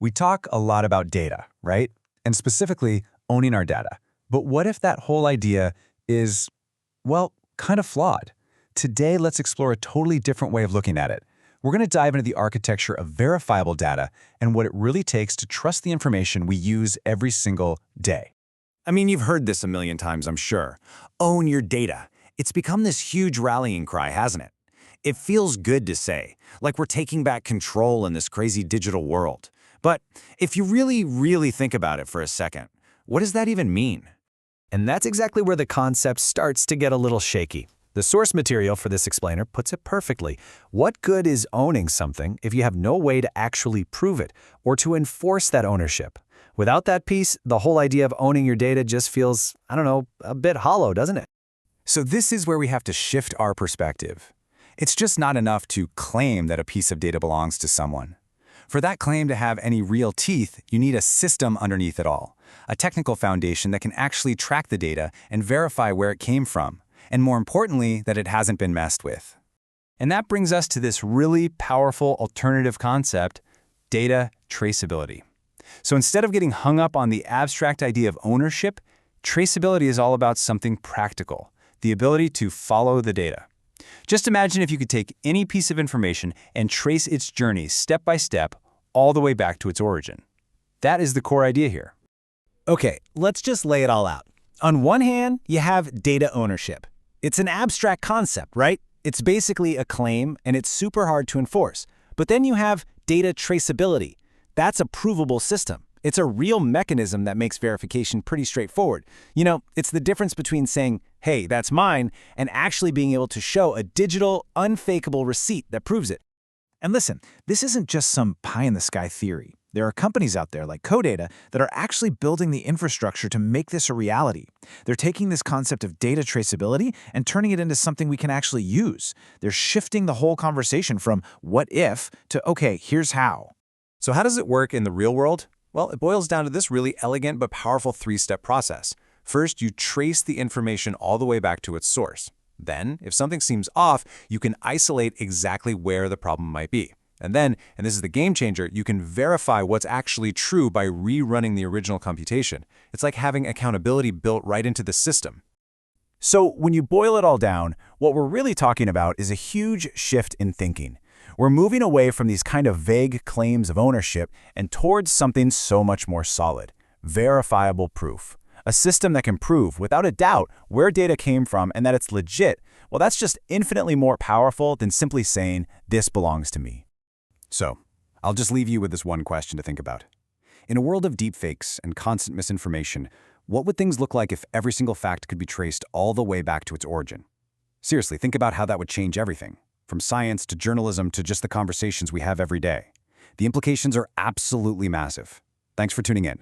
We talk a lot about data, right? And specifically, owning our data. But what if that whole idea is, well, kind of flawed? Today, let's explore a totally different way of looking at it. We're going to dive into the architecture of verifiable data and what it really takes to trust the information we use every single day. I mean, you've heard this a million times, I'm sure. Own your data. It's become this huge rallying cry, hasn't it? It feels good to say, like we're taking back control in this crazy digital world. But if you really think about it for a second, what does that even mean? And that's exactly where the concept starts to get a little shaky. The source material for this explainer puts it perfectly. What good is owning something if you have no way to actually prove it or to enforce that ownership? Without that piece, the whole idea of owning your data just feels, I don't know, a bit hollow, doesn't it? So this is where we have to shift our perspective. It's just not enough to claim that a piece of data belongs to someone. For that claim to have any real teeth, you need a system underneath it all, a technical foundation that can actually track the data and verify where it came from, and more importantly, that it hasn't been messed with. And that brings us to this really powerful alternative concept, data traceability. So instead of getting hung up on the abstract idea of ownership, traceability is all about something practical, the ability to follow the data. Just imagine if you could take any piece of information and trace its journey step by step all the way back to its origin. That is the core idea here. Okay, let's just lay it all out. On one hand, you have data ownership. It's an abstract concept, right? It's basically a claim, and it's super hard to enforce. But then you have data traceability. That's a provable system. It's a real mechanism that makes verification pretty straightforward. You know, it's the difference between saying, hey, that's mine, and actually being able to show a digital, unfakeable receipt that proves it. And listen, this isn't just some pie-in-the-sky theory. There are companies out there like Codatta that are actually building the infrastructure to make this a reality. They're taking this concept of data traceability and turning it into something we can actually use. They're shifting the whole conversation from what if to, okay, here's how. So how does it work in the real world? Well, it boils down to this really elegant but powerful three-step process. First, you trace the information all the way back to its source. Then, if something seems off, you can isolate exactly where the problem might be. And then, and this is the game changer, you can verify what's actually true by rerunning the original computation. It's like having accountability built right into the system. So when you boil it all down, what we're really talking about is a huge shift in thinking. We're moving away from these kind of vague claims of ownership and towards something so much more solid, verifiable proof. A system that can prove, without a doubt, where data came from and that it's legit. Well, that's just infinitely more powerful than simply saying, this belongs to me. So, I'll just leave you with this one question to think about. In a world of deepfakes and constant misinformation, what would things look like if every single fact could be traced all the way back to its origin? Seriously, think about how that would change everything, from science to journalism to just the conversations we have every day. The implications are absolutely massive. Thanks for tuning in.